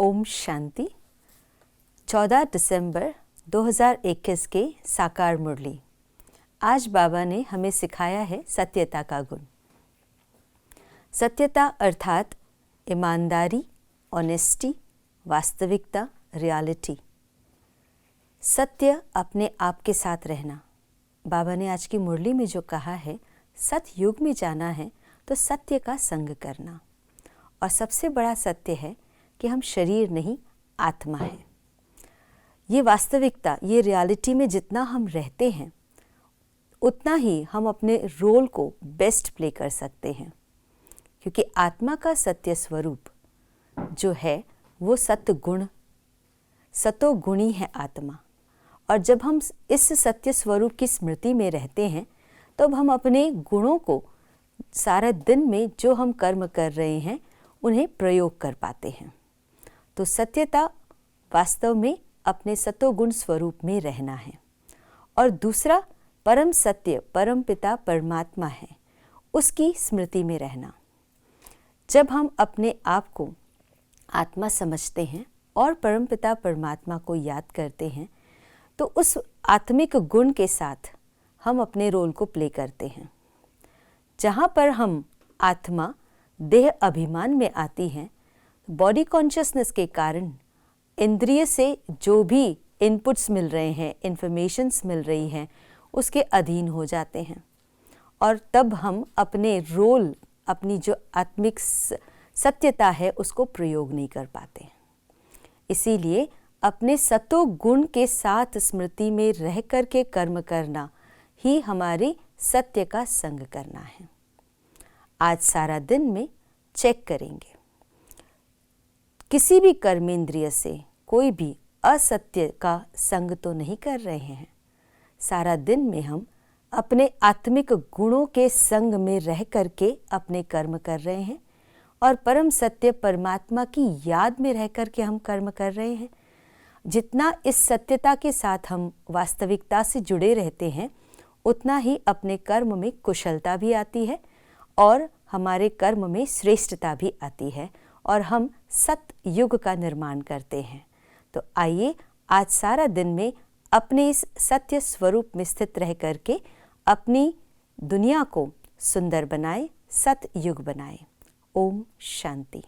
ओम शांति। 14 दिसंबर 2021 के साकार मुरली। आज बाबा ने हमें सिखाया है सत्यता का गुण। सत्यता अर्थात ईमानदारी, ऑनेस्टी, वास्तविकता, रियलिटी। सत्य अपने आप के साथ रहना। बाबा ने आज की मुरली में जो कहा है, सतयुग में जाना है तो सत्य का संग करना। और सबसे बड़ा सत्य है कि हम शरीर नहीं, आत्मा है। ये वास्तविकता, ये रियलिटी में जितना हम रहते हैं उतना ही हम अपने रोल को बेस्ट प्ले कर सकते हैं, क्योंकि आत्मा का सत्य स्वरूप जो है वो सत्गुण, सतोगुणी है आत्मा। और जब हम इस सत्य स्वरूप की स्मृति में रहते हैं तब हम अपने गुणों को सारा दिन में जो हम कर्म कर रहे हैं उन्हें प्रयोग कर पाते हैं। तो सत्यता वास्तव में अपने सतोगुण स्वरूप में रहना है। और दूसरा, परम सत्य परम पिता परमात्मा है, उसकी स्मृति में रहना। जब हम अपने आप को आत्मा समझते हैं और परम पिता परमात्मा को याद करते हैं तो उस आत्मिक गुण के साथ हम अपने रोल को प्ले करते हैं। जहाँ पर हम आत्मा देह अभिमान में आती हैं, बॉडी कॉन्शियसनेस के कारण इंद्रिय से जो भी इनपुट्स मिल रहे हैं, इन्फॉर्मेशंस मिल रही हैं, उसके अधीन हो जाते हैं। और तब हम अपने रोल, अपनी जो आत्मिक सत्यता है उसको प्रयोग नहीं कर पाते। इसीलिए अपने सतो गुण के साथ स्मृति में रह कर के कर्म करना ही हमारी सत्य का संग करना है। आज सारा दिन में चेक करेंगे, किसी भी कर्मेंद्रिय से कोई भी असत्य का संग तो नहीं कर रहे हैं। सारा दिन में हम अपने आत्मिक गुणों के संग में रह करके अपने कर्म कर रहे हैं और परम सत्य परमात्मा की याद में रह करके हम कर्म कर रहे हैं। जितना इस सत्यता के साथ हम वास्तविकता से जुड़े रहते हैं उतना ही अपने कर्म में कुशलता भी आती है और हमारे कर्म में श्रेष्ठता भी आती है और हम सतयुग का निर्माण करते हैं। तो आइए आज सारा दिन में अपने इस सत्य स्वरूप में स्थित रह करके अपनी दुनिया को सुंदर बनाए, सतयुग बनाए। ओम शांति।